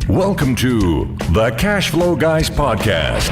Welcome to the Cash Flow Guys podcast.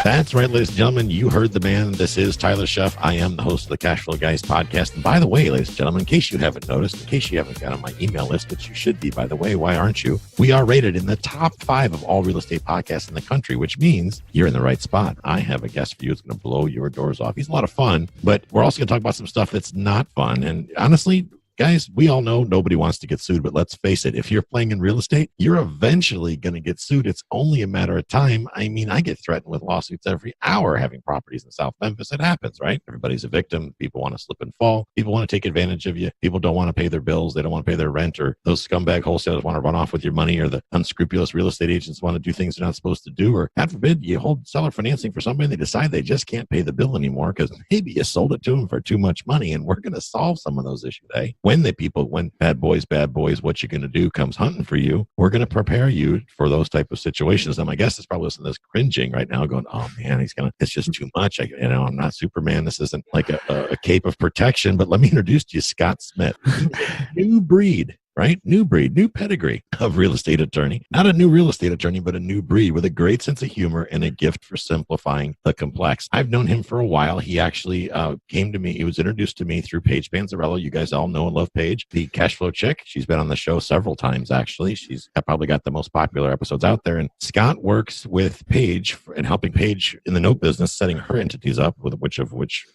That's right, ladies and gentlemen. You heard the man. This is Tyler Shuff. I am the host of the Cash Flow Guys podcast. And by the way, ladies and gentlemen, in case you haven't noticed, in case you haven't got on my email list, which you should be, by the way, why aren't you? We are rated in the top 5 of all real estate podcasts in the country, which means you're in the right spot. I have a guest for you who's going to blow your doors off. He's a lot of fun, but we're also going to talk about some stuff that's not fun. And honestly, guys, we all know nobody wants to get sued, but let's face it, if you're playing in real estate, you're eventually going to get sued. It's only a matter of time. I mean, I get threatened with lawsuits every hour having properties in South Memphis. It happens, right? Everybody's a victim. People want to slip and fall. People want to take advantage of you. People don't want to pay their bills. They don't want to pay their rent, or those scumbag wholesalers want to run off with your money, or the unscrupulous real estate agents want to do things they're not supposed to do, or God forbid, you hold seller financing for somebody and they decide they just can't pay the bill anymore because maybe you sold it to them for too much money. And we're going to solve some of those issues today. When bad boys, what you going to do comes hunting for you, we're going to prepare you for those type of situations. And my guest is probably listening to this cringing right now going, oh man, it's just too much. I'm not Superman. This isn't like a cape of protection, but let me introduce to you Scott Smith. New breed. Right? New breed, new pedigree of real estate attorney. Not a new real estate attorney, but a new breed with a great sense of humor and a gift for simplifying the complex. I've known him for a while. He actually came to me. He was introduced to me through Paige Panzarello. You guys all know and love Paige, the cash flow chick. She's been on the show several times, actually. She's probably got the most popular episodes out there. And Scott works with Paige and helping Paige in the note business, setting her entities up, with which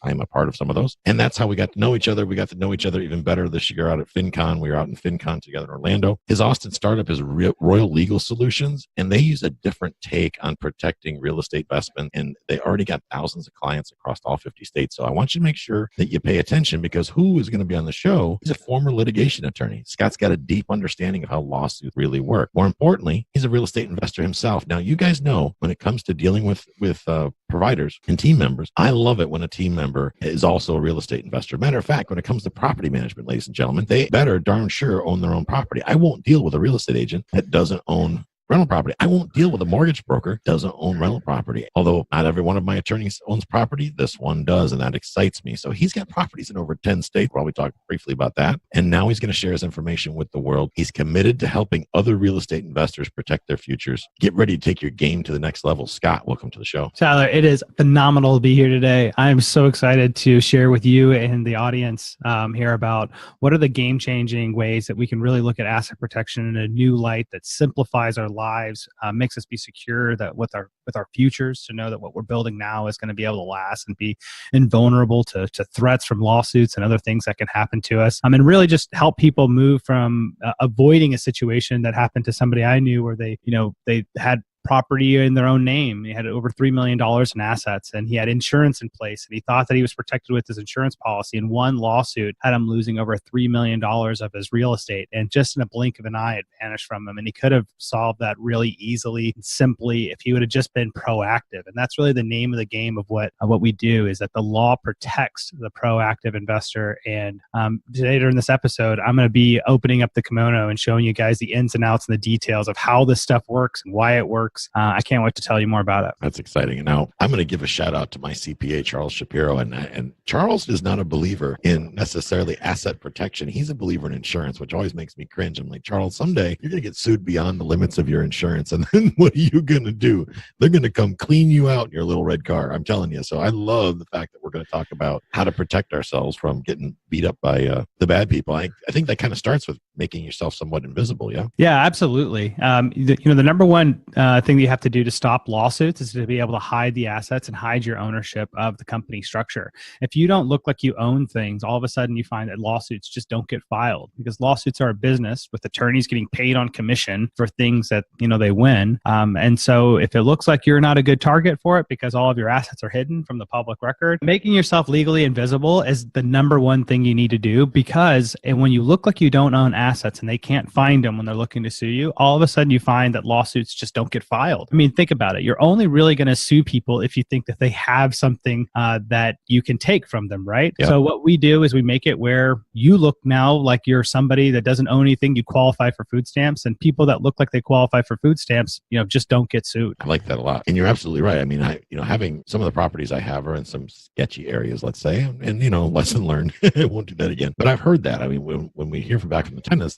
I'm a part of some of those. And that's how we got to know each other. We got to know each other even better this year out at FinCon. We were out in FinCon together in Orlando. His Austin startup is Royal Legal Solutions, and they use a different take on protecting real estate investment, and they already got thousands of clients across all 50 states. So I want you to make sure that you pay attention, because who is going to be on the show? He's a former litigation attorney. Scott's got a deep understanding of how lawsuits really work. More importantly, he's a real estate investor himself. Now, you guys know when it comes to dealing with providers and team members, I love it when a team member is also a real estate investor. Matter of fact, when it comes to property management, ladies and gentlemen, they better darn sure own their own property. I won't deal with a real estate agent that doesn't own rental property. I won't deal with a mortgage broker that doesn't own rental property. Although not every one of my attorneys owns property, this one does, and that excites me. So he's got properties in over 10 states. We'll probably talk briefly about that. And now he's going to share his information with the world. He's committed to helping other real estate investors protect their futures. Get ready to take your game to the next level. Scott, welcome to the show. Tyler, it is phenomenal to be here today. I am so excited to share with you and the audience here about what are the game-changing ways that we can really look at asset protection in a new light that simplifies our lives, makes us be secure that with our futures, to know that what we're building now is going to be able to last and be invulnerable to threats from lawsuits and other things that can happen to us. And really just help people move from avoiding a situation that happened to somebody I knew where they had property in their own name. He had over $3 million in assets, and he had insurance in place, and he thought that he was protected with his insurance policy. And one lawsuit had him losing over $3 million of his real estate. And just in a blink of an eye, it vanished from him. And he could have solved that really easily and simply if he would have just been proactive. And that's really the name of the game of what we do, is that the law protects the proactive investor. And today during this episode, I'm going to be opening up the kimono and showing you guys the ins and outs and the details of how this stuff works and why it works. I can't wait to tell you more about it. That's exciting. And now I'm going to give a shout out to my CPA, Charles Shapiro. And Charles is not a believer in necessarily asset protection. He's a believer in insurance, which always makes me cringe. I'm like, Charles, someday you're going to get sued beyond the limits of your insurance. And then what are you going to do? They're going to come clean you out in your little red car. I'm telling you. So I love the fact that we're going to talk about how to protect ourselves from getting beat up by the bad people. I think that kind of starts with making yourself somewhat invisible. Yeah. Yeah, absolutely. The number one thing that you have to do to stop lawsuits is to be able to hide the assets and hide your ownership of the company structure. If you don't look like you own things, all of a sudden you find that lawsuits just don't get filed, because lawsuits are a business with attorneys getting paid on commission for things that they win. And so if it looks like you're not a good target for it because all of your assets are hidden from the public record, making yourself legally invisible is the number one thing you need to do, because when you look like you don't own assets and they can't find them when they're looking to sue you, all of a sudden you find that lawsuits just don't get filed. I mean, think about it. You're only really going to sue people if you think that they have something that you can take from them, right? Yep. So what we do is we make it where you look now like you're somebody that doesn't own anything. You qualify for food stamps, and people that look like they qualify for food stamps, just don't get sued. I like that a lot. And you're absolutely right. I mean, having some of the properties I have are in some sketchy areas, let's say, and lesson learned. I won't do that again. But I've heard that. I mean, when we hear from back from the goodness,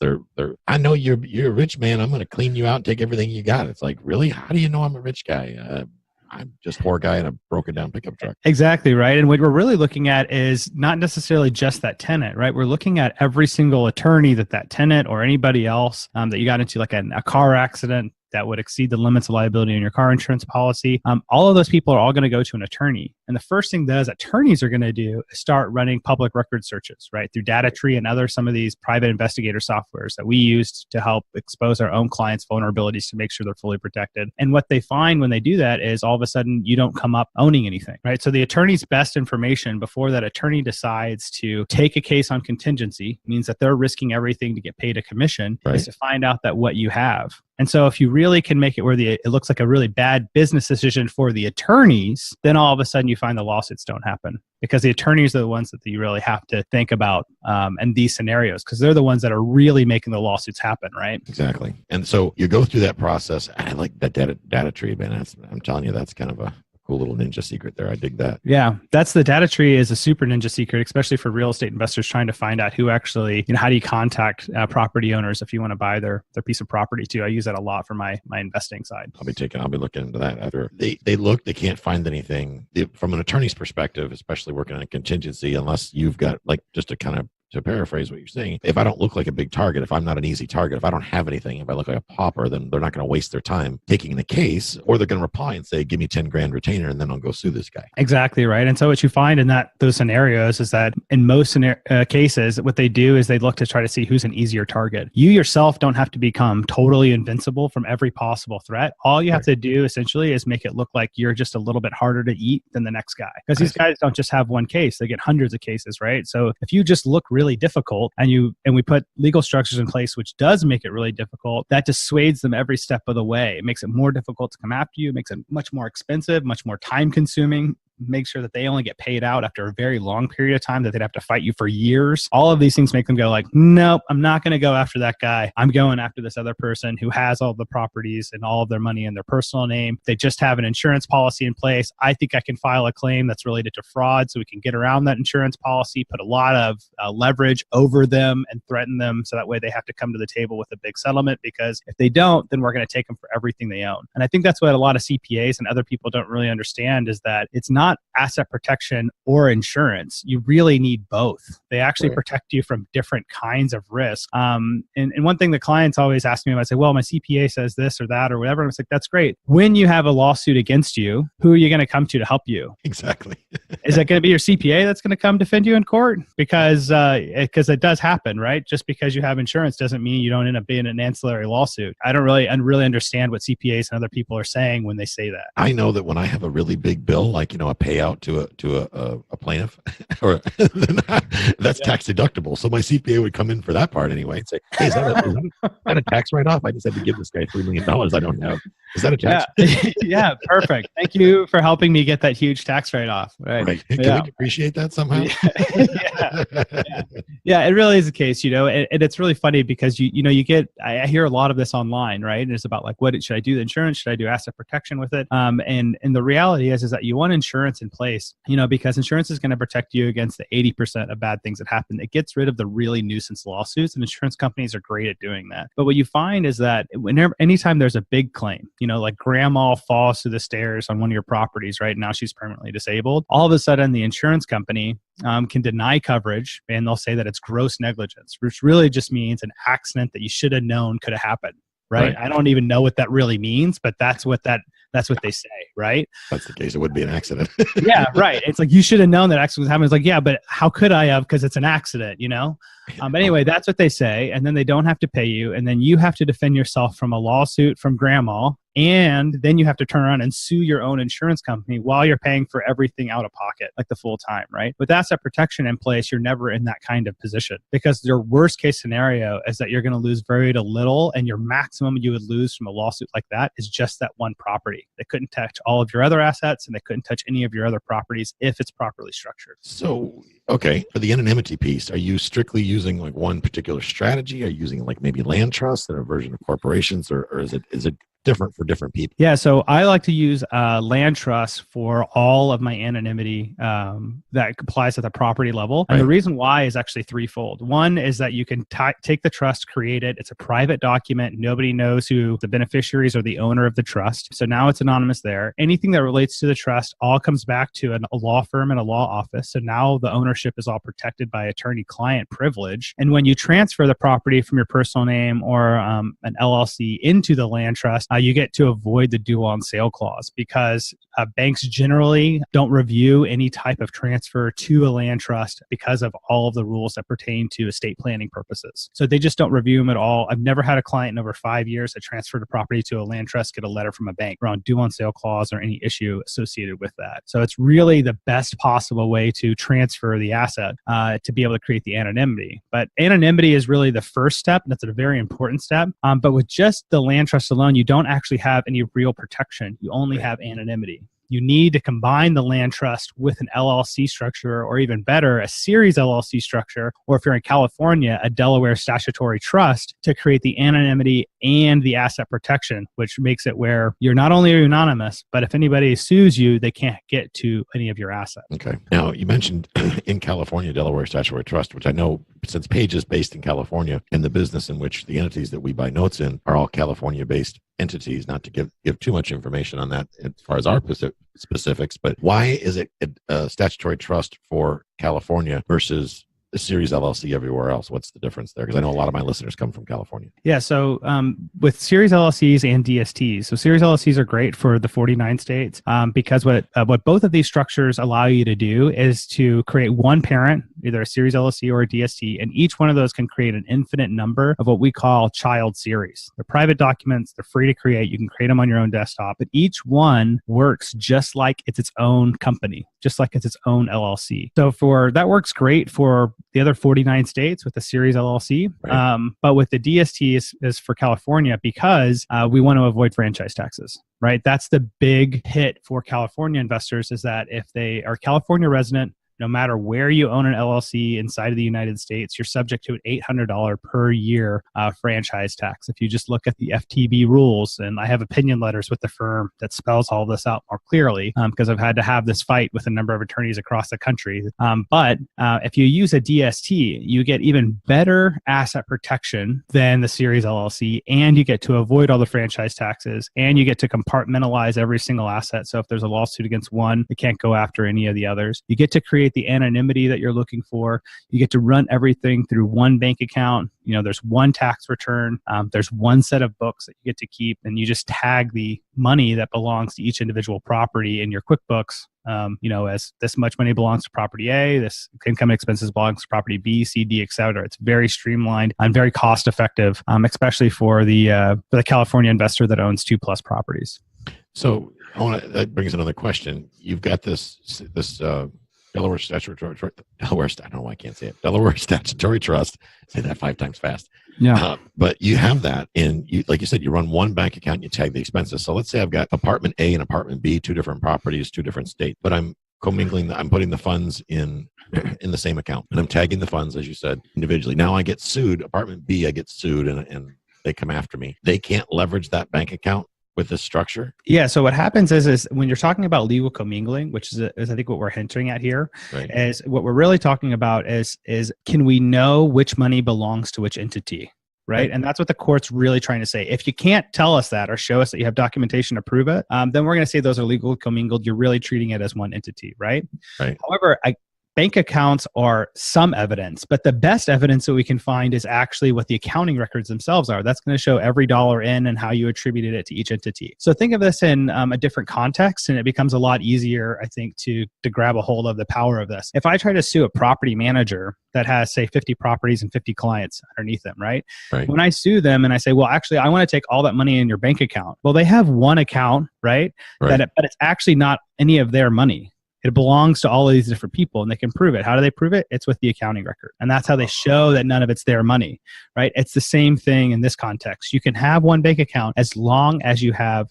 I know you're a rich man. I'm going to clean you out and take everything you got. It's like, really? How do you know I'm a rich guy? I'm just a poor guy in a broken down pickup truck. Exactly, right. And what we're really looking at is not necessarily just that tenant, right? We're looking at every single attorney that tenant or anybody else that you got into, like a car accident that would exceed the limits of liability in your car insurance policy. All of those people are all going to go to an attorney. And the first thing those attorneys are going to do is start running public record searches, right? Through DataTree and some of these private investigator softwares that we used to help expose our own clients' vulnerabilities to make sure they're fully protected. And what they find when they do that is all of a sudden you don't come up owning anything, right? So the attorney's best information before that attorney decides to take a case on contingency means that they're risking everything to get paid a commission, right, is to find out that what you have. And so if you really can make it where it looks like a really bad business decision for the attorneys, then all of a sudden you find the lawsuits don't happen, because the attorneys are the ones that you really have to think about in these scenarios, because they're the ones that are really making the lawsuits happen, right? Exactly. And so you go through that process. I like that data tree, man. I'm telling you, that's kind of a cool little ninja secret there. I dig that. Yeah, that's the data tree is a super ninja secret, especially for real estate investors trying to find out who actually, how do you contact property owners if you want to buy their piece of property too. I use that a lot for my investing side. I'll be looking into that after they can't find anything from an attorney's perspective, especially working on a contingency, unless you've got, like, just to kind of, to paraphrase what you're saying, if I don't look like a big target, if I'm not an easy target, if I don't have anything, if I look like a pauper, then they're not going to waste their time taking the case, or they're going to reply and say, give me 10 grand retainer and then I'll go sue this guy. Exactly right. And so what you find in those scenarios is that in most cases, what they do is they look to try to see who's an easier target. You yourself don't have to become totally invincible from every possible threat. All you have to do essentially is make it look like you're just a little bit harder to eat than the next guy. Because these guys don't just have one case, they get hundreds of cases, right? So if you just look really difficult and we put legal structures in place which does make it really difficult, that dissuades them every step of the way. It makes it more difficult to come after you. It makes it much more expensive, much more time consuming. Make sure that they only get paid out after a very long period of time, that they'd have to fight you for years. All of these things make them go like, nope, I'm not going to go after that guy. I'm going after this other person who has all the properties and all of their money in their personal name. They just have an insurance policy in place. I think I can file a claim that's related to fraud so we can get around that insurance policy, put a lot of leverage over them and threaten them so that way they have to come to the table with a big settlement, because if they don't, then we're going to take them for everything they own. And I think that's what a lot of CPAs and other people don't really understand, is that it's not asset protection or insurance. You really need both. They actually protect you from different kinds of risk. And one thing the clients always ask me, I say, well, my CPA says this or that or whatever. And it's like, that's great. When you have a lawsuit against you, who are you going to come to help you? Exactly. Is that going to be your CPA that's going to come defend you in court? Because it does happen, right? Just because you have insurance doesn't mean you don't end up being an ancillary lawsuit. I don't really understand what CPAs and other people are saying when they say that. I know that when I have a really big bill, like, a payout to a plaintiff, or that's tax deductible. So my CPA would come in for that part anyway and say, hey, is that a tax write-off? I just had to give this guy $3 million I don't have. Is that a tax? Yeah, yeah, perfect. Thank you for helping me get that huge tax write-off. Right. Can we appreciate that somehow? Yeah, it really is the case, and it's really funny because I hear a lot of this online, right? And it's about like, what should I do? The insurance? Should I do asset protection with it? And the reality is that you want insurance in place, because insurance is going to protect you against the 80% of bad things that happen. It gets rid of the really nuisance lawsuits, and insurance companies are great at doing that. But what you find is that anytime there's a big claim, like grandma falls to the stairs on one of your properties, right? Now she's permanently disabled. All of a sudden, the insurance company can deny coverage, and they'll say that it's gross negligence, which really just means an accident that you should have known could have happened. Right? I don't even know what that really means, but that's what they say, right? That's the case. It would be an accident. Yeah, right. It's like, you should have known that accident was happening. It's like, yeah, but how could I have? Because it's an accident, But anyway, that's what they say. And then they don't have to pay you. And then you have to defend yourself from a lawsuit from grandma. And then you have to turn around and sue your own insurance company while you're paying for everything out of pocket, like the full time, right? With asset protection in place, you're never in that kind of position, because your worst case scenario is that you're going to lose very little, and your maximum you would lose from a lawsuit like that is just that one property. They couldn't touch all of your other assets, and they couldn't touch any of your other properties if it's properly structured. So, okay, for the anonymity piece, are you strictly using like one particular strategy? Are you using like maybe land trusts and a version of corporations, or is it different for different people? Yeah, so I like to use land trust for all of my anonymity that applies at the property level. And the reason why is actually threefold. One is that you can take the trust, create it. It's a private document. Nobody knows who the beneficiaries or the owner of the trust. So now it's anonymous there. Anything that relates to the trust all comes back to a law firm and a law office. So now the ownership is all protected by attorney-client privilege. And when you transfer the property from your personal name or an LLC into the land trust, you get to avoid the due on sale clause, because banks generally don't review any type of transfer to a land trust because of all of the rules that pertain to estate planning purposes. So they just don't review them at all. I've never had a client in over 5 years that transferred a property to a land trust get a letter from a bank around due on sale clause or any issue associated with that. So it's really the best possible way to transfer the asset to be able to create the anonymity. But anonymity is really the first step. That's a very important step. But with just the land trust alone, you don't actually have any real protection. You only have anonymity. You need to combine the land trust with an LLC structure, or even better, a series LLC structure, or if you're in California, a Delaware statutory trust, to create the anonymity and the asset protection, which makes it where you're not only anonymous, but if anybody sues you, they can't get to any of your assets. Okay. Now, you mentioned in California, Delaware statutory trust, which I know, since Paige is based in California, and the business in which the entities that we buy notes in are all California-based entities, not to give too much information on that as far as our specifics, but why is it a statutory trust for California versus a series LLC everywhere else? What's the difference there? Because I know a lot of my listeners come from California. Yeah, so with series LLCs and DSTs, so series LLCs are great for the 49 states because what both of these structures allow you to do is to create one parent, either a series LLC or a DST, and each one of those can create an infinite number of what we call child series. They're private documents. They're free to create. You can create them on your own desktop, but each one works just like it's its own company, just like it's its own LLC. So that works great for the other 49 states with the series LLC. Right. But with the DST is for California because we want to avoid franchise taxes, right? That's the big hit for California investors, is that if they are California resident, no matter where you own an LLC inside of the United States, you're subject to an $800 per year franchise tax. If you just look at the FTB rules, and I have opinion letters with the firm that spells all this out more clearly because I've had to have this fight with a number of attorneys across the country. But if you use a DST, you get even better asset protection than the series LLC, and you get to avoid all the franchise taxes, and you get to compartmentalize every single asset. So if there's a lawsuit against one, it can't go after any of the others. You get to create the anonymity that you're looking for. You get to run everything through one bank account. You know, there's one tax return. There's one set of books that you get to keep, and you just tag the money that belongs to each individual property in your QuickBooks. As this much money belongs to property A, this income expenses belongs to property B, C, D, et cetera. It's very streamlined and very cost effective, especially for the California investor that owns 2+ properties. So that brings another question. You've got this Delaware statutory trust. I don't know why I can't say it. Delaware statutory trust. Say that 5 times fast. Yeah. But you have that, and like you said, you run one bank account and you tag the expenses. So let's say I've got apartment A and apartment B, 2 different properties, 2 different states, but I'm commingling. I'm putting the funds in the same account, and I'm tagging the funds, as you said, individually. Now I get sued. Apartment B, I get sued, and they come after me. They can't leverage that bank account with this structure? Yeah. So what happens is when you're talking about legal commingling, which is I think what we're hinting at here, right, is what we're really talking about is can we know which money belongs to which entity? Right. And that's what the court's really trying to say. If you can't tell us that or show us that you have documentation to prove it, then we're going to say those are legal commingled. You're really treating it as one entity. Right. However, bank accounts are some evidence, but the best evidence that we can find is actually what the accounting records themselves are. That's going to show every dollar in and how you attributed it to each entity. So think of this in a different context, and it becomes a lot easier, I think, to grab a hold of the power of this. If I try to sue a property manager that has, say, 50 properties and 50 clients underneath them, right? When I sue them and I say, well, actually, I want to take all that money in your bank account. Well, they have one account, right? But it's actually not any of their money. It belongs to all of these different people, and they can prove it. How do they prove it? It's with the accounting record. And that's how they show that none of it's their money, right? It's the same thing in this context. You can have one bank account as long as you have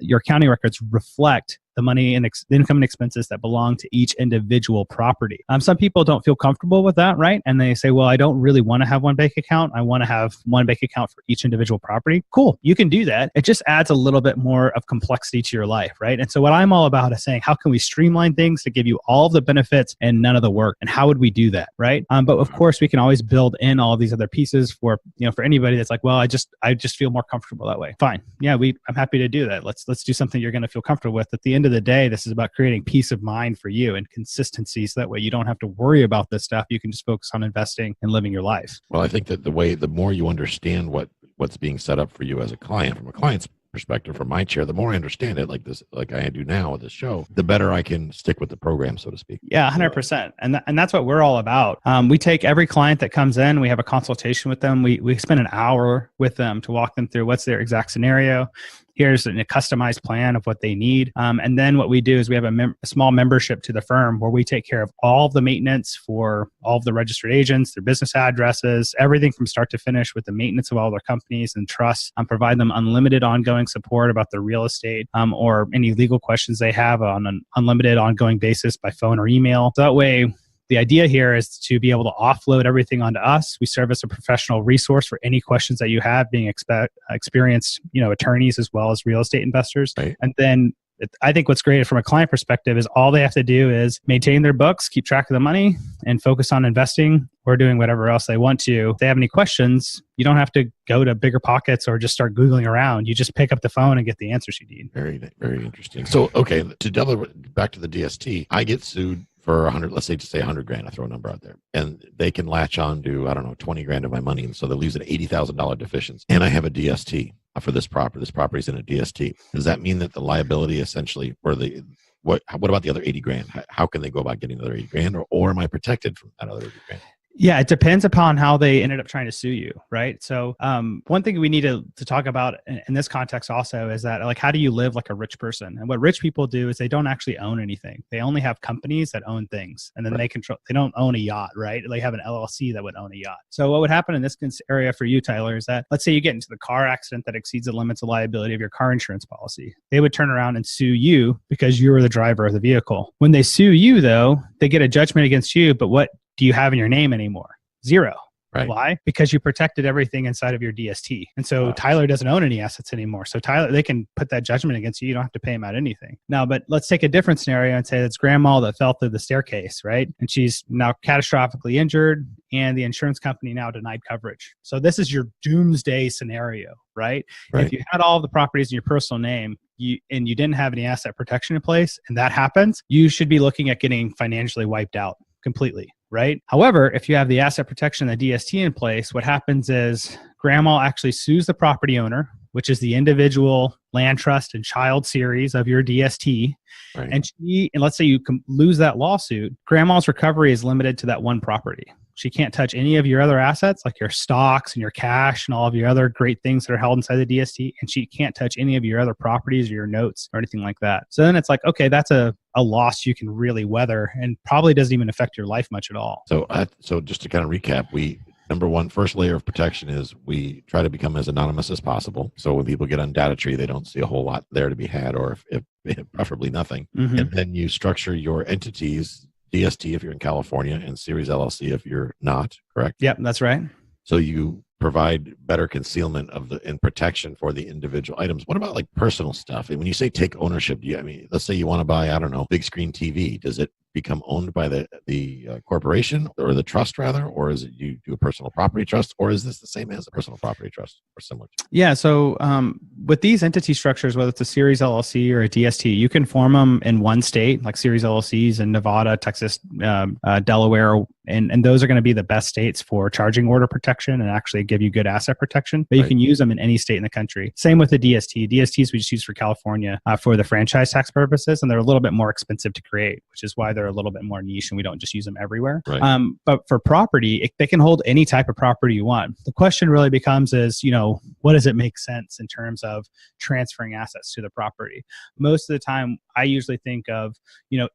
your accounting records reflect the money and the income and expenses that belong to each individual property. Some people don't feel comfortable with that, right? And they say, well, I don't really want to have one bank account. I want to have one bank account for each individual property. Cool. You can do that. It just adds a little bit more of complexity to your life, right? And so what I'm all about is saying, how can we streamline things to give you all of the benefits and none of the work? And how would we do that, right? But of course, we can always build in all of these other pieces for, for anybody that's like, well, I just feel more comfortable that way. Fine. Yeah, I'm happy to do that. Let's do something you're going to feel comfortable with. At the end of the day, this is about creating peace of mind for you and consistency, so that way you don't have to worry about this stuff. You can just focus on investing and living your life. Well, I think that the more you understand what's being set up for you as a client, from a client's perspective, from my chair, the more I understand it, like I do now with this show, the better I can stick with the program, so to speak. Yeah, 100%. And that's what we're all about. We take every client that comes in, we have a consultation with them. We spend an hour with them to walk them through what's their exact scenario. Here's a customized plan of what they need. And then what we do is we have a small membership to the firm where we take care of all of the maintenance for all of the registered agents, their business addresses, everything from start to finish with the maintenance of all their companies and trusts, provide them unlimited ongoing support about their real estate or any legal questions they have on an unlimited ongoing basis by phone or email. So that way, the idea here is to be able to offload everything onto us. We serve as a professional resource for any questions that you have, being experienced, attorneys as well as real estate investors. Right. And then I think what's great from a client perspective is all they have to do is maintain their books, keep track of the money, and focus on investing or doing whatever else they want to. If they have any questions, you don't have to go to Bigger Pockets or just start Googling around. You just pick up the phone and get the answers you need. Very, very interesting. So, okay, to delve back to the DST, I get sued for 100, let's say, just say 100 grand, I throw a number out there, and they can latch on to, I don't know, 20 grand of my money. And so they'll lose an $80,000 deficiency. And I have a DST for this property. This property is in a DST. Does that mean that the liability essentially, or what about the other 80 grand? How can they go about getting another 80 grand, or am I protected from that other 80 grand? Yeah, it depends upon how they ended up trying to sue you, right? So one thing we need to talk about in this context also is that, like, how do you live like a rich person? And what rich people do is they don't actually own anything. They only have companies that own things, and then they don't own a yacht, right? They have an LLC that would own a yacht. So what would happen in this area for you, Tyler, is that, let's say you get into the car accident that exceeds the limits of liability of your car insurance policy. They would turn around and sue you because you were the driver of the vehicle. When they sue you, though, they get a judgment against you, but what do you have in your name anymore? Zero. Right. Why? Because you protected everything inside of your DST. And so Tyler doesn't own any assets anymore. So Tyler, they can put that judgment against you. You don't have to pay him out anything. Now, but let's take a different scenario and say it's grandma that fell through the staircase, right? And she's now catastrophically injured, and the insurance company now denied coverage. So this is your doomsday scenario, right? If you had all of the properties in your personal name, you didn't have any asset protection in place, and that happens, you should be looking at getting financially wiped out completely. Right. However, if you have the asset protection and the DST in place, what happens is grandma actually sues the property owner, which is the individual land trust and child series of your DST. Right. And let's say you lose that lawsuit, grandma's recovery is limited to that one property. She can't touch any of your other assets, like your stocks and your cash and all of your other great things that are held inside the DST. And she can't touch any of your other properties or your notes or anything like that. So then it's like, okay, that's a loss you can really weather and probably doesn't even affect your life much at all. So just to kind of recap, number one, first layer of protection is we try to become as anonymous as possible. So when people get on data tree, they don't see a whole lot there to be had, or if preferably nothing. Mm-hmm. And then you structure your entities, DST if you're in California, and Series LLC if you're not, correct? Yep, that's right. So you provide better concealment and protection for the individual items. What about like personal stuff? And when you say take ownership, let's say you want to buy, I don't know, big screen TV. Does it become owned by the corporation or the trust rather, or is it you do a personal property trust, or is this the same as a personal property trust or similar? Yeah. So with these entity structures, whether it's a Series LLC or a DST, you can form them in one state, like Series LLCs in Nevada, Texas, Delaware, and those are going to be the best states for charging order protection and actually give you good asset protection. But you can use them in any state in the country. Same with the DST. DSTs we just use for California for the franchise tax purposes, and they're a little bit more expensive to create, which is why they're a little bit more niche and we don't just use them everywhere. Right. But for property, they can hold any type of property you want. The question really becomes is, what does it make sense in terms of transferring assets to the property? Most of the time, I usually think of,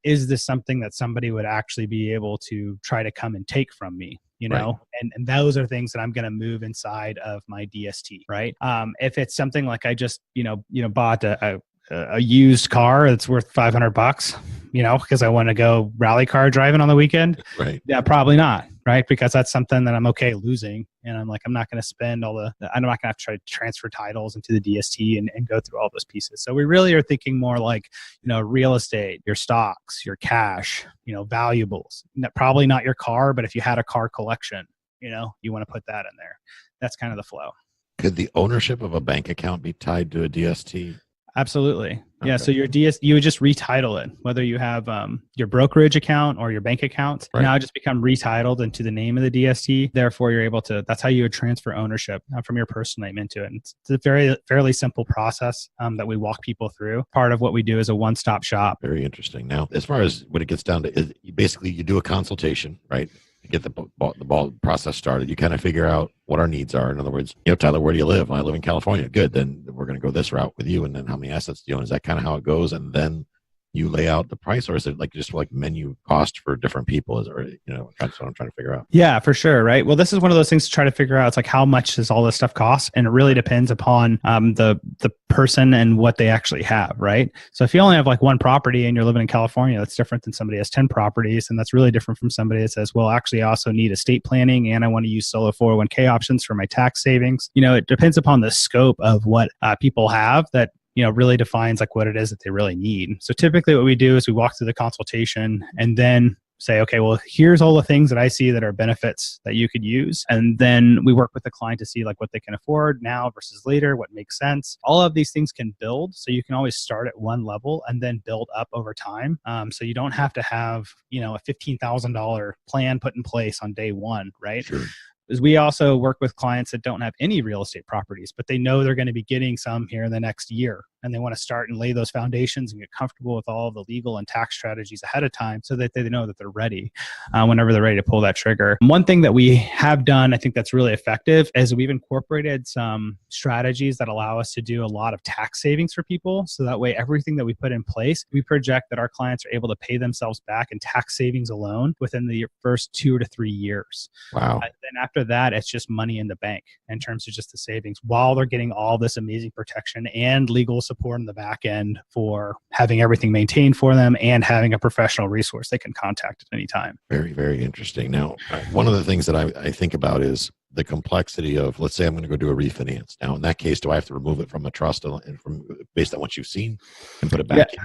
is this something that somebody would actually be able to try to come and take from me? Right. And those are things that I'm going to move inside of my DST, right? If it's something like I just, bought a a used car that's worth $500, because I want to go rally car driving on the weekend. Right. Yeah, probably not. Right. Because that's something that I'm okay losing. And I'm not going to spend I'm not going to have to try to transfer titles into the DST and go through all those pieces. So we really are thinking more like, real estate, your stocks, your cash, valuables. Probably not your car, but if you had a car collection, you want to put that in there. That's kind of the flow. Could the ownership of a bank account be tied to a DST? Absolutely. Yeah. Okay. So your you would just retitle it, whether you have your brokerage account or your bank account. Right. Now just become retitled into the name of the DST. Therefore, you're able to. That's how you would transfer ownership from your personal name into it. And it's a fairly simple process that we walk people through. Part of what we do is a one-stop shop. Very interesting. Now, as far as when it gets down to, basically you do a consultation, right? You get the ball process started. You kind of figure out what our needs are. In other words, Tyler, where do you live? I live in California. Good. Then we're going to go this route with you. And then how many assets do you own? Is that kind of how it goes? And then you lay out the price, or is it just like menu cost for different people? That's what I'm trying to figure out. Yeah, for sure. Right. Well, this is one of those things to try to figure out. It's like, how much does all this stuff cost? And it really depends upon the person and what they actually have. Right. So if you only have like one property and you're living in California, that's different than somebody who has 10 properties. And that's really different from somebody that says, well, actually I also need estate planning and I want to use solo 401k options for my tax savings. It depends upon the scope of what people have that really defines like what it is that they really need. So typically what we do is we walk through the consultation and then say, okay, well, here's all the things that I see that are benefits that you could use. And then we work with the client to see like what they can afford now versus later, what makes sense. All of these things can build. So you can always start at one level and then build up over time. So you don't have to have, a $15,000 plan put in place on day one, right? Sure. Is we also work with clients that don't have any real estate properties, but they know they're going to be getting some here in the next year. And they want to start and lay those foundations and get comfortable with all of the legal and tax strategies ahead of time so that they know that they're ready whenever they're ready to pull that trigger. One thing that we have done, I think that's really effective, is we've incorporated some strategies that allow us to do a lot of tax savings for people. So that way, everything that we put in place, we project that our clients are able to pay themselves back in tax savings alone within the first 2 to 3 years. Wow. Then after that, it's just money in the bank in terms of just the savings while they're getting all this amazing protection and legal support in the back end for having everything maintained for them and having a professional resource they can contact at any time. Very, very interesting. Now, one of the things that I think about is the complexity of, let's say I'm going to go do a refinance. Now, in that case, do I have to remove it from a trust and based on what you've seen and put it back in?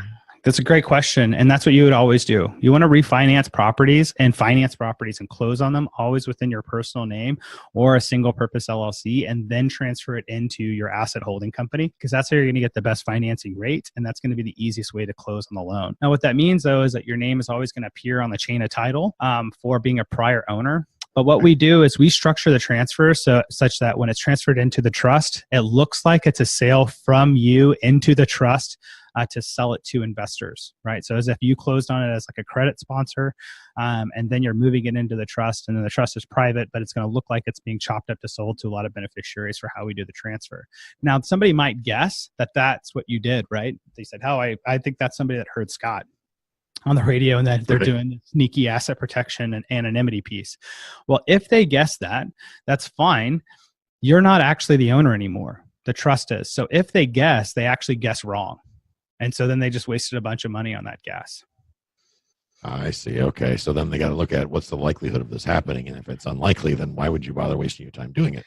That's a great question. And that's what you would always do. You want to refinance properties and finance properties and close on them always within your personal name or a single purpose LLC, and then transfer it into your asset holding company, because that's how you're going to get the best financing rate. And that's going to be the easiest way to close on the loan. Now, what that means though, is that your name is always going to appear on the chain of title for being a prior owner. But what we do is we structure the transfer such that when it's transferred into the trust, it looks like it's a sale from you into the trust to sell it to investors, right? So as if you closed on it as like a credit sponsor, and then you're moving it into the trust, and then the trust is private, but it's going to look like it's being chopped up to sold to a lot of beneficiaries for how we do the transfer. Now, somebody might guess that that's what you did, right? They said, I think that's somebody that heard Scott on the radio and that they're doing the sneaky asset protection and anonymity piece. Well, if they guess that, that's fine. You're not actually the owner anymore. The trust is. So if they guess, they actually guess wrong. And so then they just wasted a bunch of money on that guess. I see. Okay. So then they got to look at what's the likelihood of this happening. And if it's unlikely, then why would you bother wasting your time doing it?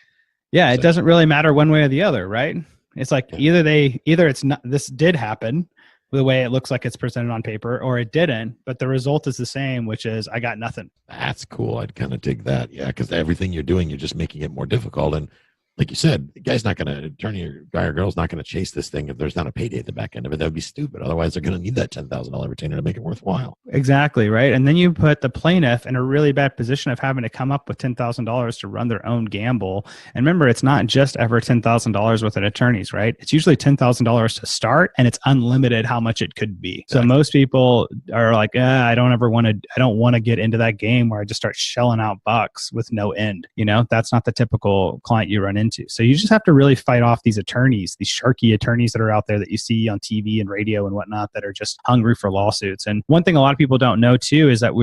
Yeah. It doesn't really matter one way or the other, right? It's like either it's not, this did happen the way it looks like it's presented on paper, or it didn't, but the result is the same, which is I got nothing. That's cool. I'd kind of dig that. Yeah. Cause everything you're doing, you're just making it more difficult. And like you said, the guy's not going to, attorney or guy or girl's not going to chase this thing if there's not a payday at the back end of it. That would be stupid. Otherwise, they're going to need that $10,000 retainer to make it worthwhile. Exactly, right? And then you put the plaintiff in a really bad position of having to come up with $10,000 to run their own gamble. And remember, it's not just ever $10,000 with an attorney's, right? It's usually $10,000 to start, and it's unlimited how much it could be. Exactly. So most people are like, I don't want to get into that game where I just start shelling out bucks with no end. That's not the typical client you run into. So you just have to really fight off these attorneys, these sharky attorneys that are out there that you see on TV and radio and whatnot that are just hungry for lawsuits. And one thing a lot of people don't know too is that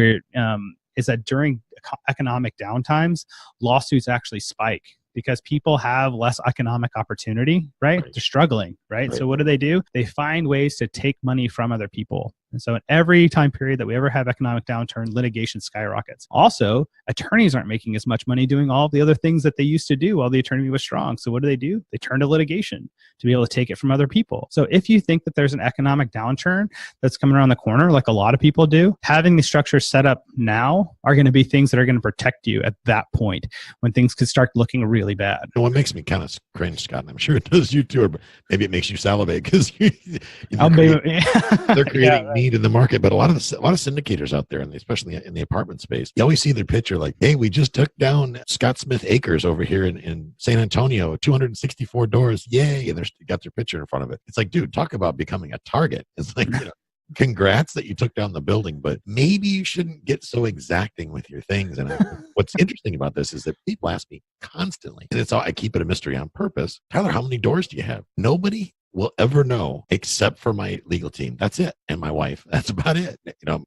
during economic downtimes, lawsuits actually spike because people have less economic opportunity, right? They're struggling, right? So what do? They find ways to take money from other people. And so in every time period that we ever have economic downturn, litigation skyrockets. Also, attorneys aren't making as much money doing all the other things that they used to do while the attorney was strong. So what do? They turn to litigation to be able to take it from other people. So if you think that there's an economic downturn that's coming around the corner, like a lot of people do, having the structures set up now are going to be things that are going to protect you at that point when things could start looking really bad. And what makes me kind of cringe, Scott, and I'm sure it does you too, or maybe it makes you salivate because they're creating need in the market. But a lot of syndicators out there, and especially in the apartment space, you always see their picture like, hey, we just took down Scott Smith Acres over here in San Antonio, 264 doors, yay! And they got their picture in front of it. It's like, dude, talk about becoming a target. It's like, congrats that you took down the building, but maybe you shouldn't get so exacting with your things. And what's interesting about this is that people ask me constantly, and I keep it a mystery on purpose. Tyler, how many doors do you have? Nobody will ever know except for my legal team. That's it. And my wife. That's about it.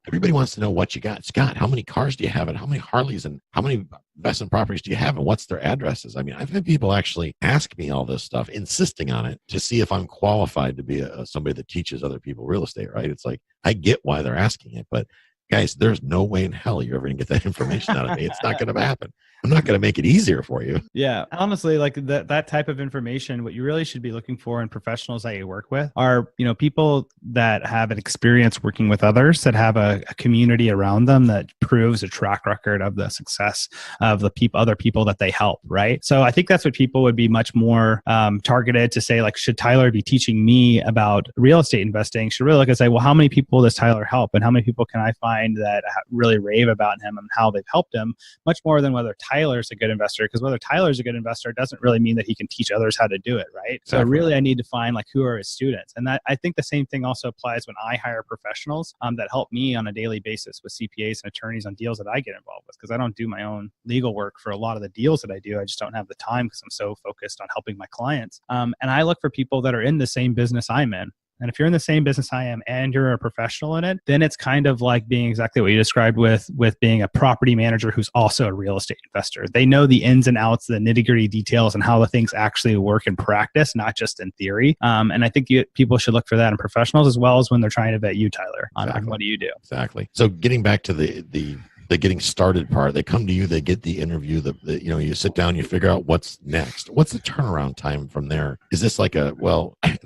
Everybody wants to know what you got. Scott, how many cars do you have? And how many Harleys and how many investment properties do you have? And what's their addresses? I mean, I've had people actually ask me all this stuff, insisting on it to see if I'm qualified to be somebody that teaches other people real estate, right? It's like, I get why they're asking it, but guys, there's no way in hell you're ever going to get that information out of me. It's not going to happen. I'm not going to make it easier for you. Yeah. Honestly, like that type of information, what you really should be looking for in professionals that you work with are, people that have an experience working with others, that have a community around them that proves a track record of the success of the other people that they help, right? So I think that's what people would be much more targeted to say, like, should Tyler be teaching me about real estate investing? Should really look and say, well, how many people does Tyler help? And how many people can I find that really rave about him and how they've helped him, much more than whether Tyler's a good investor, because whether Tyler's a good investor doesn't really mean that he can teach others how to do it, right? Exactly. So really I need to find like who are his students. And that I think the same thing also applies when I hire professionals that help me on a daily basis with CPAs and attorneys on deals that I get involved with, because I don't do my own legal work for a lot of the deals that I do. I just don't have the time because I'm so focused on helping my clients. And I look for people that are in the same business I'm in. And if you're in the same business I am and you're a professional in it, then it's kind of like being exactly what you described with being a property manager who's also a real estate investor. They know the ins and outs, the nitty-gritty details, and how the things actually work in practice, not just in theory. And I think people should look for that in professionals as well as when they're trying to vet you, Tyler, on what do you do. Exactly. So getting back to the getting started part, they come to you, they get the interview, you sit down, you figure out what's next. What's the turnaround time from there? Is this like and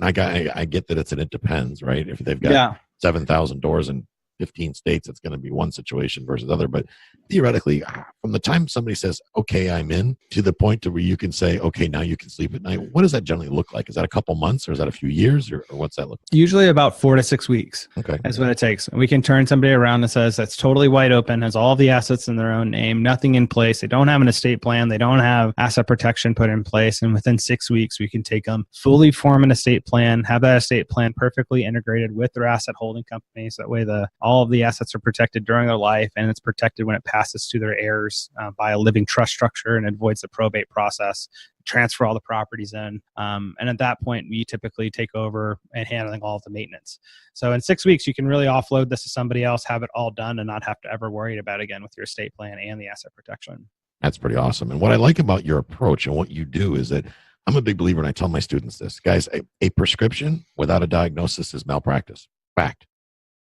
I get that it depends, right? If they've got 7,000 doors in 15 states, it's going to be one situation versus other. But theoretically, from the time somebody says, okay, I'm in, to the point to where you can say, okay, now you can sleep at night, what does that generally look like? Is that a couple months or is that a few years or what's that look like? Usually about 4 to 6 weeks. Okay. That's what it takes. We can turn somebody around and says that's totally wide open, has all the assets in their own name, nothing in place. They don't have an estate plan. They don't have asset protection put in place. And within 6 weeks, we can take them, fully form an estate plan, have that estate plan perfectly integrated with their asset holding company. So that way all of the assets are protected during their life, and it's protected when it passes to their heirs by a living trust structure, and it avoids the probate process, transfer all the properties in. And at that point, we typically take over and handling all of the maintenance. So in 6 weeks, you can really offload this to somebody else, have it all done, and not have to ever worry about it again with your estate plan and the asset protection. That's pretty awesome. And what I like about your approach and what you do is that I'm a big believer, and I tell my students this, guys, a prescription without a diagnosis is malpractice. Fact.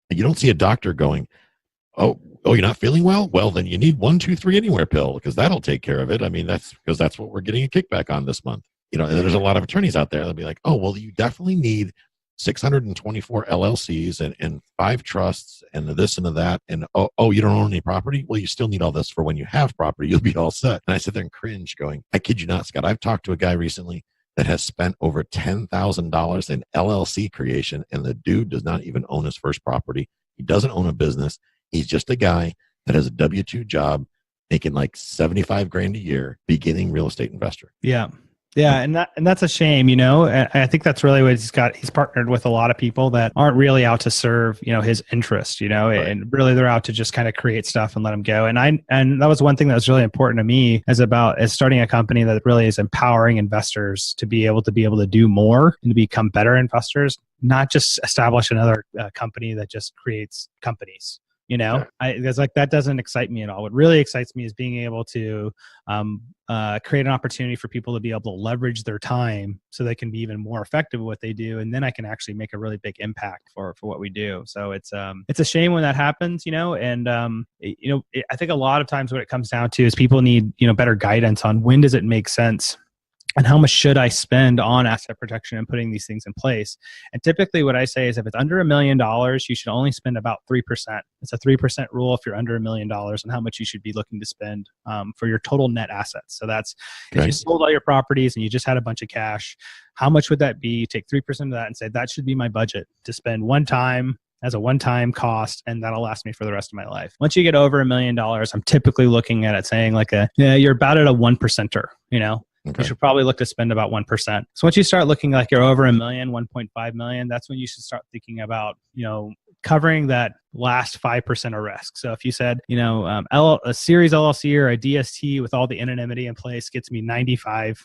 You don't see a doctor going, oh, you're not feeling well? Well, then you need 1, 2, 3 anywhere pill because that'll take care of it. I mean, that's because that's what we're getting a kickback on this month. And there's a lot of attorneys out there that'll be like, oh, well, you definitely need 624 LLCs and 5 trusts and this and that. And oh, you don't own any property? Well, you still need all this for when you have property. You'll be all set. And I sit there and cringe going, I kid you not, Scott. I've talked to a guy recently that has spent over $10,000 in LLC creation, and the dude does not even own his first property. He doesn't own a business. He's just a guy that has a W-2 job making like 75 grand a year, beginning real estate investor. Yeah. Yeah. And that's a shame, and I think that's really what he's got. He's partnered with a lot of people that aren't really out to serve, his interest, right. And really they're out to just kind of create stuff and let him go. And that was one thing that was really important to me as starting a company that really is empowering investors to be able to do more and to become better investors, not just establish another company that just creates companies. It's like, that doesn't excite me at all. What really excites me is being able to create an opportunity for people to be able to leverage their time so they can be even more effective at what they do. And then I can actually make a really big impact for what we do. So it's a shame when that happens, and I think a lot of times what it comes down to is people need, better guidance on when does it make sense and how much should I spend on asset protection and putting these things in place. And typically what I say is if it's under $1 million, you should only spend about 3%. It's a 3% rule if you're under $1 million on how much you should be looking to spend for your total net assets. So that's if you sold all your properties and you just had a bunch of cash, how much would that be? Take 3% of that and say, that should be my budget to spend one time as a one-time cost, and that'll last me for the rest of my life. Once you get over $1 million, I'm typically looking at it saying you're about at a 1%er, Okay. You should probably look to spend about 1%. So once you start looking like you're over $1 million, 1.5 million, that's when you should start thinking about, covering that last 5% of risk. So if you said, a series LLC or a DST with all the anonymity in place gets me 95,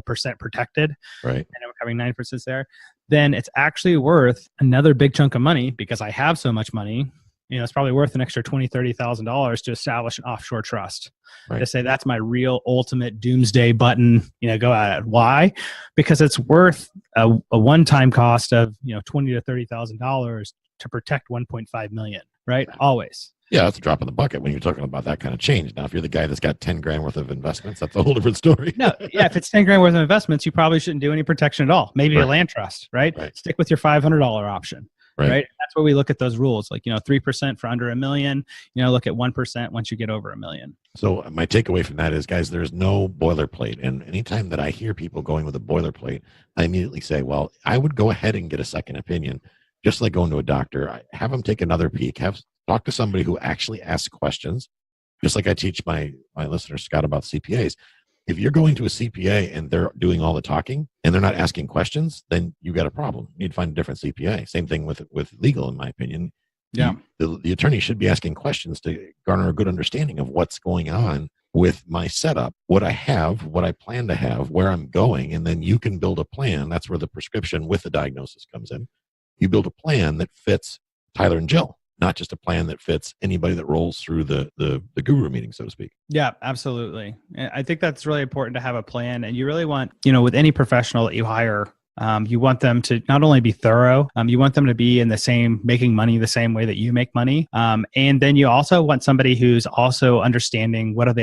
percent protected, right? And I'm covering 9% there, then it's actually worth another big chunk of money because I have so much money. It's probably worth an extra $20,000, $30,000 to establish an offshore trust. Right. To say that's my real ultimate doomsday button, go at it. Why? Because it's worth a one-time cost of, $20,000 to $30,000 to protect 1.5 million, right? Always. Yeah, that's a drop in the bucket when you're talking about that kind of change. Now, if you're the guy that's got 10 grand worth of investments, that's a whole different story. No, yeah, if it's 10 grand worth of investments, you probably shouldn't do any protection at all. Maybe a land trust, right? Stick with your $500 option. Right. That's where we look at those rules, 3% for under $1 million, look at 1% once you get over $1 million. So my takeaway from that is, guys, there's no boilerplate. And anytime that I hear people going with a boilerplate, I immediately say, well, I would go ahead and get a second opinion, just like going to a doctor. I have them take another peek, talk to somebody who actually asks questions, just like I teach my listeners, Scott, about CPAs. If you're going to a CPA and they're doing all the talking and they're not asking questions, then you got a problem. You need to find a different CPA. Same thing with legal, in my opinion. Yeah. The attorney should be asking questions to garner a good understanding of what's going on with my setup, what I have, what I plan to have, where I'm going, and then you can build a plan. That's where the prescription with the diagnosis comes in. You build a plan that fits Tyler and Jill, not just a plan that fits anybody that rolls through the guru meeting, so to speak. Yeah, absolutely. I think that's really important to have a plan. And you really want, with any professional that you hire, you want them to not only be thorough, you want them to be making money the same way that you make money. And then you also want somebody who's also understanding what are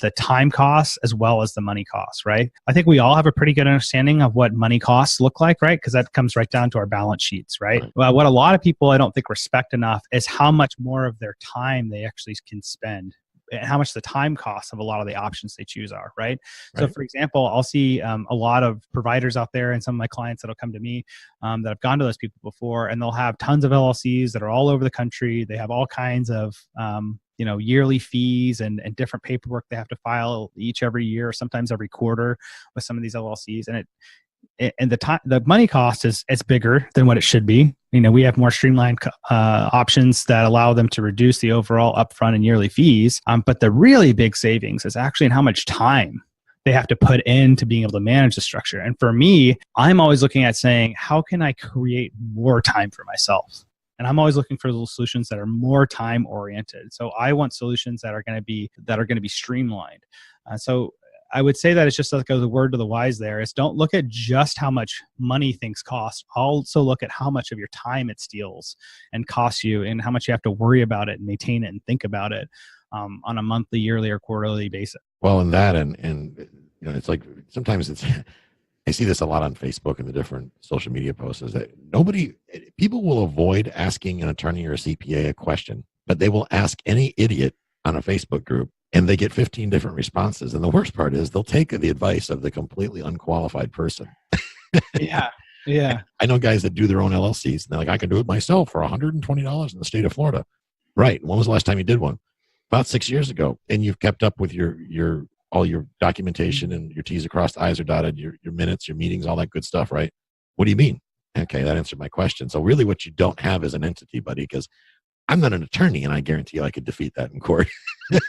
the time costs as well as the money costs, right? I think we all have a pretty good understanding of what money costs look like, right? Because that comes right down to our balance sheets, right? Well, what a lot of people I don't think respect enough is how much more of their time they actually can spend and how much the time costs of a lot of the options they choose are, right? So for example, I'll see a lot of providers out there and some of my clients that'll come to me that have gone to those people before, and they'll have tons of LLCs that are all over the country. They have all kinds of yearly fees and different paperwork they have to file every year, or sometimes every quarter with some of these LLCs. And the money cost is bigger than what it should be. We have more streamlined options that allow them to reduce the overall upfront and yearly fees. But the really big savings is actually in how much time they have to put into being able to manage the structure. And for me, I'm always looking at saying, how can I create more time for myself? And I'm always looking for little solutions that are more time oriented. So I want solutions that are going to be streamlined. So I would say that it's just like a word to the wise there is don't look at just how much money things cost. Also look at how much of your time it steals and costs you and how much you have to worry about it and maintain it and think about it on a monthly, yearly, or quarterly basis. Well, and that, and it's like sometimes I see this a lot on Facebook and the different social media posts is that people will avoid asking an attorney or a CPA a question, but they will ask any idiot on a Facebook group and they get 15 different responses. And the worst part is they'll take the advice of the completely unqualified person. Yeah. Yeah. I know guys that do their own LLCs and they're like, I can do it myself for $120 in the state of Florida. Right. When was the last time you did one? About 6 years ago. And you've kept up with all your documentation and your T's across, I's are dotted, your minutes, your meetings, all that good stuff, right? What do you mean? Okay, that answered my question. So really what you don't have is an entity, buddy, because I'm not an attorney and I guarantee you I could defeat that in court.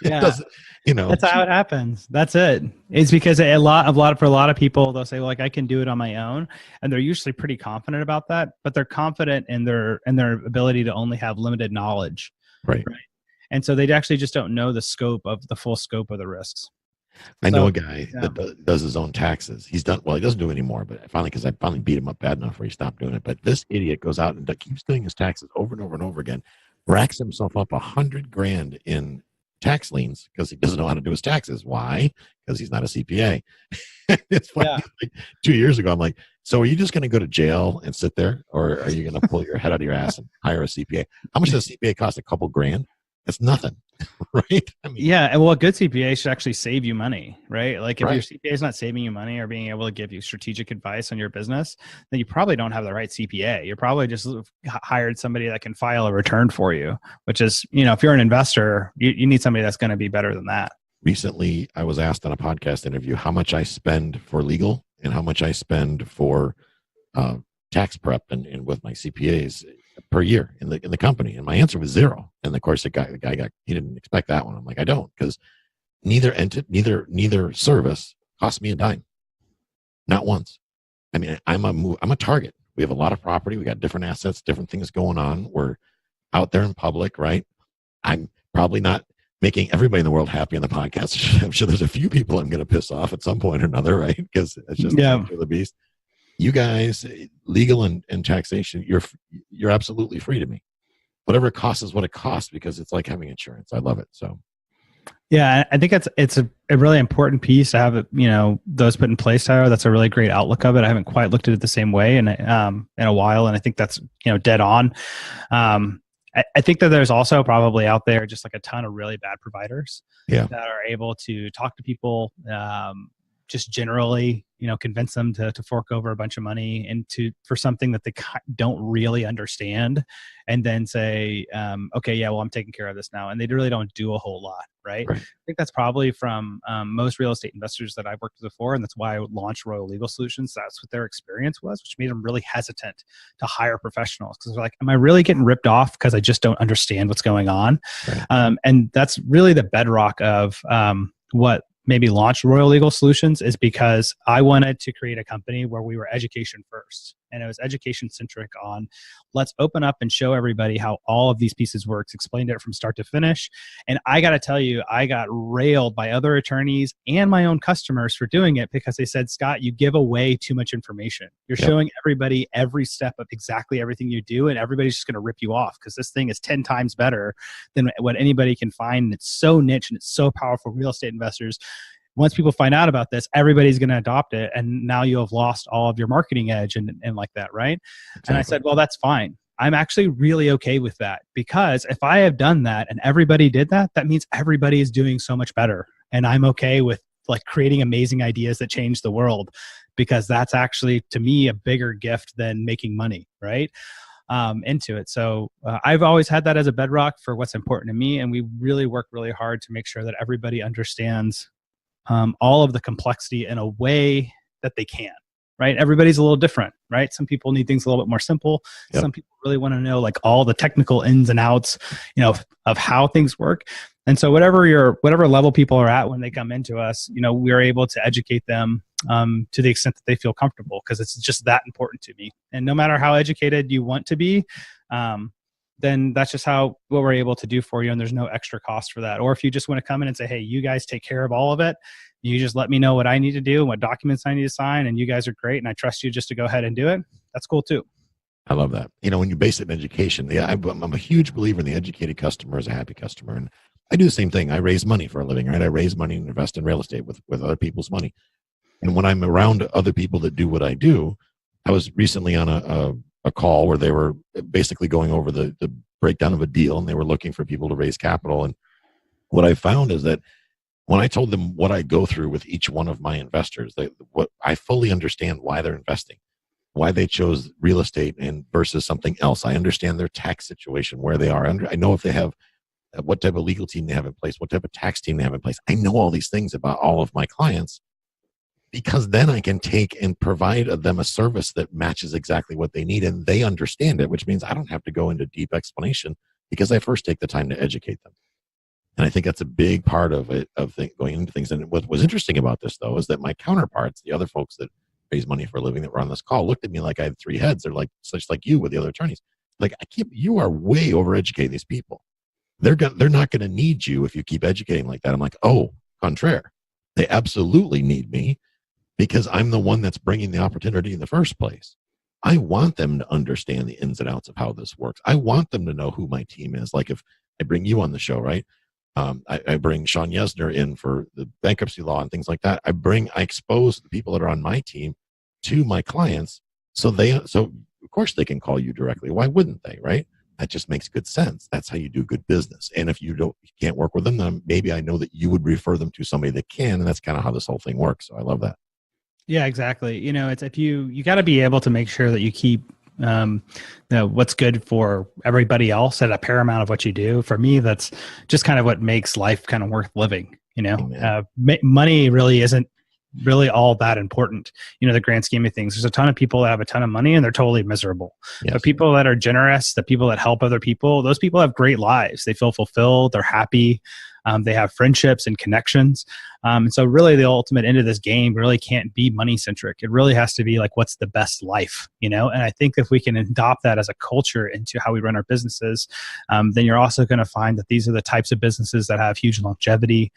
Yeah. That's how it happens. That's it. It's because for a lot of people, they'll say, well, I can do it on my own. And they're usually pretty confident about that, but they're confident in their ability to only have limited knowledge Right. And so they actually just don't know the full scope of the risks. I know So, a guy yeah. that does his own taxes. He doesn't do it anymore, but because I finally beat him up bad enough where he stopped doing it. But this idiot goes out and keeps doing his taxes over and over and over again, racks himself up $100,000 in tax liens because he doesn't know how to do his taxes. Why? Because he's not a CPA. It's funny. Yeah. Like 2 years ago, I'm like, so are you just going to go to jail and sit there, or are you going to pull your head out of your ass and hire a CPA? How much does a CPA cost? A couple grand? That's nothing, right? I mean, Yeah, and well, a good CPA should actually save you money, right? Like if your right. CPA is not saving you money or being able to give you strategic advice on your business, then you probably don't have the right CPA. You're probably just hired somebody that can file a return for you, which is, if you're an investor, you need somebody that's going to be better than that. Recently, I was asked on a podcast interview how much I spend for legal and how much I spend for tax prep and with my CPAs per year in the company, and my answer was zero. And of course, the guy he didn't expect that one. I'm like, I don't, because neither service cost me a dime, not once. I mean, I'm a target. We have a lot of property. We got different assets, different things going on. We're out there in public, right? I'm probably not making everybody in the world happy on the podcast. I'm sure there's a few people I'm going to piss off at some point or another, right? Because it's just the nature of the beast. You guys, legal and taxation, you're absolutely free to me. Whatever it costs is what it costs, because it's like having insurance. I love it. So, yeah, I think it's a really important piece to have it, those put in place, Tyler. That's a really great outlook of it. I haven't quite looked at it the same way in a while, and I think that's dead on. I think that there's also probably out there just like a ton of really bad providers that are able to talk to people, just generally, convince them to fork over a bunch of money for something that they don't really understand, and then say, okay, yeah, well, I'm taking care of this now. And they really don't do a whole lot, right? I think that's probably from most real estate investors that I've worked with before. And that's why I launched Royal Legal Solutions. That's what their experience was, which made them really hesitant to hire professionals, because they're like, am I really getting ripped off because I just don't understand what's going on? Right. And that's really the bedrock of what maybe launched Royal Legal Solutions, is because I wanted to create a company where we were education first. And it was education centric on, let's open up and show everybody how all of these pieces works, explained it from start to finish. And I got to tell you, I got railed by other attorneys and my own customers for doing it, because they said, Scott, you give away too much information. You're showing everybody every step of exactly everything you do, and everybody's just going to rip you off because this thing is 10 times better than what anybody can find. And it's so niche and it's so powerful. Real estate investors, once people find out about this, everybody's going to adopt it. And now you have lost all of your marketing edge and like that, right? Exactly. And I said, well, that's fine. I'm actually really okay with that, because if I have done that and everybody did that, that means everybody is doing so much better. And I'm okay with like creating amazing ideas that change the world, because that's actually, to me, a bigger gift than making money, right? Into it. So I've always had that as a bedrock for what's important to me. And we really work really hard to make sure that everybody understands all of the complexity in a way that they can, right? Everybody's a little different, right? Some people need things a little bit more simple. Some people really want to know like all the technical ins and outs, of how things work. And so whatever level people are at when they come into us, we're able to educate them to the extent that they feel comfortable, because it's just that important to me. And no matter how educated you want to be, then that's just what we're able to do for you. And there's no extra cost for that. Or if you just want to come in and say, hey, you guys take care of all of it, you just let me know what I need to do and what documents I need to sign, and you guys are great, and I trust you just to go ahead and do it, that's cool too. I love that. When you base it in education, I'm a huge believer in the educated customer is a happy customer. And I do the same thing. I raise money for a living, right? I raise money and invest in real estate with other people's money. And when I'm around other people that do what I do, I was recently on a call where they were basically going over the breakdown of a deal, and they were looking for people to raise capital. And what I found is that when I told them what I go through with each one of my investors, what I fully understand why they're investing, why they chose real estate and versus something else. I understand their tax situation, where they are. I know if they have what type of legal team they have in place, what type of tax team they have in place. I know all these things about all of my clients, because then I can take and provide them a service that matches exactly what they need, and they understand it, which means I don't have to go into deep explanation, because I first take the time to educate them. And I think that's a big part of it, going into things. And what was interesting about this, though, is that my counterparts, the other folks that raise money for a living that were on this call, looked at me like I had three heads. They're like, such like you with the other attorneys. Like, you are way overeducating these people. they're not going to need you if you keep educating like that. I'm like, oh, contraire. They absolutely need me because I'm the one that's bringing the opportunity in the first place. I want them to understand the ins and outs of how this works. I want them to know who my team is. Like if I bring you on the show, right? I bring Sean Yesner in for the bankruptcy law and things like that. I expose the people that are on my team to my clients. So of course they can call you directly. Why wouldn't they? Right? That just makes good sense. That's how you do good business. And if you can't work with them, then maybe I know that you would refer them to somebody that can. And that's kind of how this whole thing works. So I love that. Yeah, exactly. It's if you got to be able to make sure that you keep what's good for everybody else at a paramount of what you do. For me, that's just kind of what makes life kind of worth living. Money really isn't really all that important, the grand scheme of things. There's a ton of people that have a ton of money and they're totally miserable. Yes. But people that are generous, the people that help other people, those people have great lives. They feel fulfilled. They're happy. They have friendships and connections. And so really the ultimate end of this game really can't be money centric. It really has to be like, what's the best life, And I think if we can adopt that as a culture into how we run our businesses, then you're also going to find that these are the types of businesses that have huge longevity,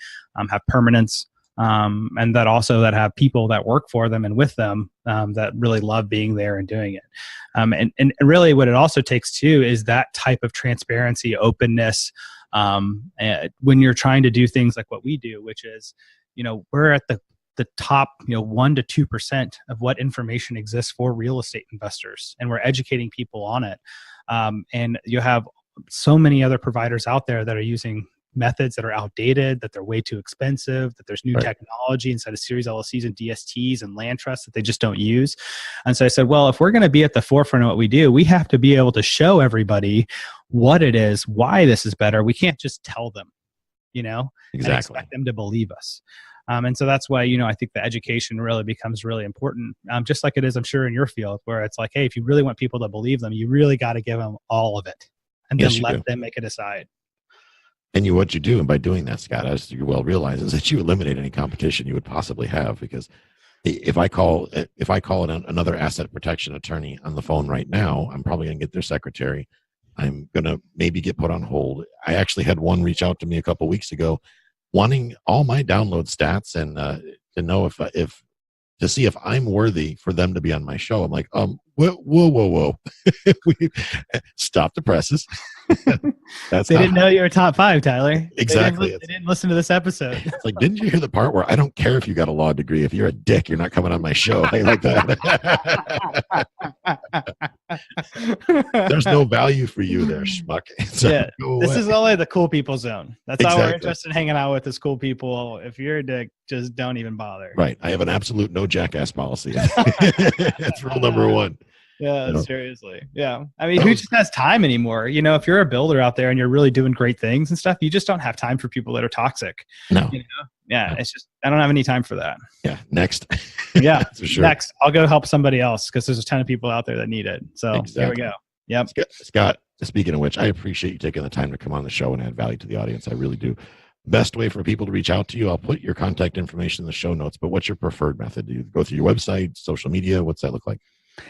have permanence, and that have people that work for them and with them that really love being there and doing it. And really what it also takes too is that type of transparency, openness, when you're trying to do things like what we do, which is, we're at the top, 1 to 2% of what information exists for real estate investors, and we're educating people on it. And you have so many other providers out there that are using methods that are outdated, that they're way too expensive, that there's new technology inside of series LLCs and DSTs and land trusts that they just don't use. And so I said, well, if we're going to be at the forefront of what we do, we have to be able to show everybody what it is, why this is better. We can't just tell them, and expect them to believe us. And so that's why, I think the education really becomes really important, just like it is, I'm sure, in your field, where it's like, hey, if you really want people to believe them, you really got to give them all of it and then let them make it decide. And what you do, and by doing that, Scott, as you well realize, is that you eliminate any competition you would possibly have. Because if I call another asset protection attorney on the phone right now, I'm probably going to get their secretary. I'm going to maybe get put on hold. I actually had one reach out to me a couple of weeks ago, wanting all my download stats and to know if to see if I'm worthy for them to be on my show. I'm like, whoa. Stop the presses. They didn't know you were top 5, Tyler. Exactly. They didn't listen to this episode. It's like, didn't you hear the part where I don't care if you got a law degree. If you're a dick, you're not coming on my show. I like that. There's no value for you there, schmuck. So yeah, this is only the cool people zone. That's all we're interested in hanging out with is cool people. If you're a dick, just don't even bother. Right. I have an absolute no jackass policy. It's rule number 1. Yeah, seriously. Yeah. I mean, who just has time anymore? If you're a builder out there and you're really doing great things and stuff, you just don't have time for people that are toxic. No. Yeah. No. It's just, I don't have any time for that. Yeah. Next. Yeah. For sure. Next. I'll go help somebody else because there's a ton of people out there that need it. So There we go. Yep. Scott, speaking of which, I appreciate you taking the time to come on the show and add value to the audience. I really do. Best way for people to reach out to you, I'll put your contact information in the show notes, but what's your preferred method? Do you go through your website, social media? What's that look like?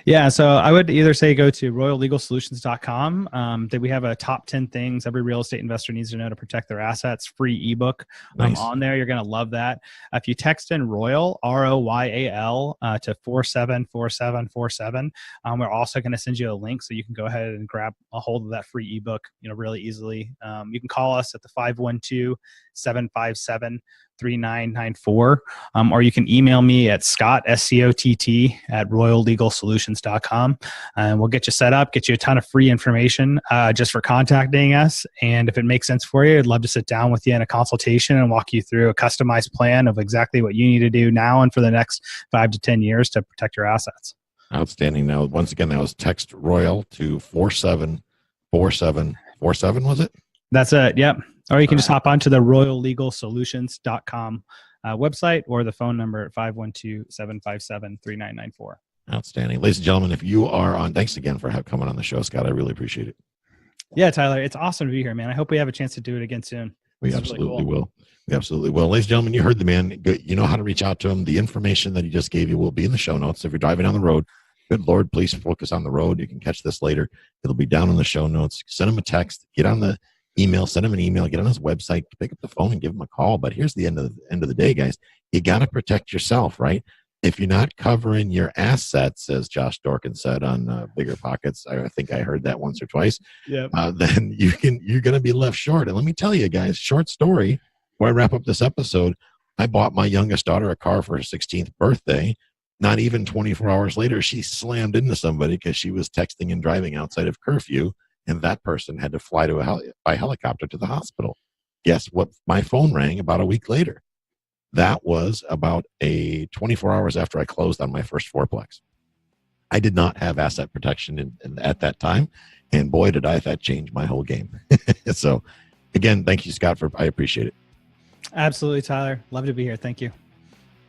Yeah, so I would either say go to royallegalsolutions.com. That we have a top 10 things every real estate investor needs to know to protect their assets. Free ebook on there. You're going to love that. If you text in Royal, ROYAL, to 474747, we're also going to send you a link so you can go ahead and grab a hold of that free ebook, really easily. You can call us at the 512-757-3994, or you can email me at Scott, SCOTT, at royallegalsolutions.com, and we'll get you set up, get you a ton of free information just for contacting us. And if it makes sense for you, I'd love to sit down with you in a consultation and walk you through a customized plan of exactly what you need to do now and for the next 5 to 10 years to protect your assets. Outstanding. Now, once again, that was text Royal to 474747, was it? That's it. Yep. Or you can just hop onto the royallegalsolutions.com website or the phone number at 512-757-3994. Outstanding. Ladies and gentlemen, if you are on, thanks again for coming on the show, Scott. I really appreciate it. Yeah, Tyler, it's awesome to be here, man. I hope we have a chance to do it again soon. We absolutely will. We absolutely will. Ladies and gentlemen, you heard the man. You know how to reach out to him. The information that he just gave you will be in the show notes. If you're driving on the road, good Lord, please focus on the road. You can catch this later. It'll be down in the show notes. Send him a text. Get on the email, send him an email, get on his website, pick up the phone and give him a call. But here's the end of the day, guys. You got to protect yourself, right? If you're not covering your assets, as Josh Dorkin said on Bigger Pockets, I think I heard that once or twice, then you're going to be left short. And let me tell you guys, short story, before I wrap up this episode, I bought my youngest daughter a car for her 16th birthday. Not even 24 hours later, she slammed into somebody because she was texting and driving outside of curfew, and that person had to fly by helicopter to the hospital. Guess what? My phone rang about a week later. That was about 24 hours after I closed on my first fourplex. I did not have asset protection at that time, and boy, did that change my whole game. So, again, thank you, Scott, I appreciate it. Absolutely, Tyler. Love to be here. Thank you.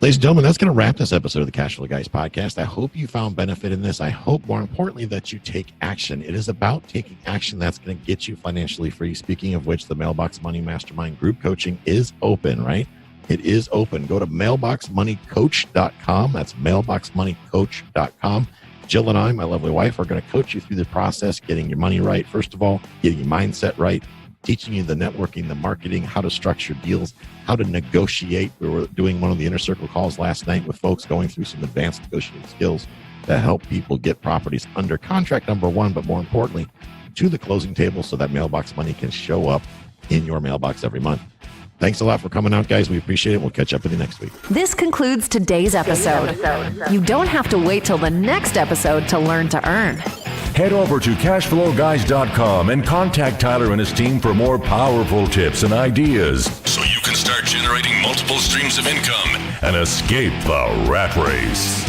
Ladies and gentlemen, that's going to wrap this episode of the Cash Flow Guys podcast. I hope you found benefit in this. I hope, more importantly, that you take action. It is about taking action that's going to get you financially free. Speaking of which, the Mailbox Money Mastermind group coaching is open, right? It is open. Go to mailboxmoneycoach.com. That's mailboxmoneycoach.com. Jill and I, my lovely wife, are going to coach you through the process, getting your money right. First of all, getting your mindset right, teaching you the networking, the marketing, how to structure deals, how to negotiate. We were doing one of the inner circle calls last night with folks going through some advanced negotiating skills to help people get properties under contract, number one, but more importantly, to the closing table so that mailbox money can show up in your mailbox every month. Thanks a lot for coming out, guys. We appreciate it. We'll catch up with you next week. This concludes today's episode. You don't have to wait till the next episode to learn to earn. Head over to cashflowguys.com and contact Tyler and his team for more powerful tips and ideas so you can start generating multiple streams of income and escape the rat race.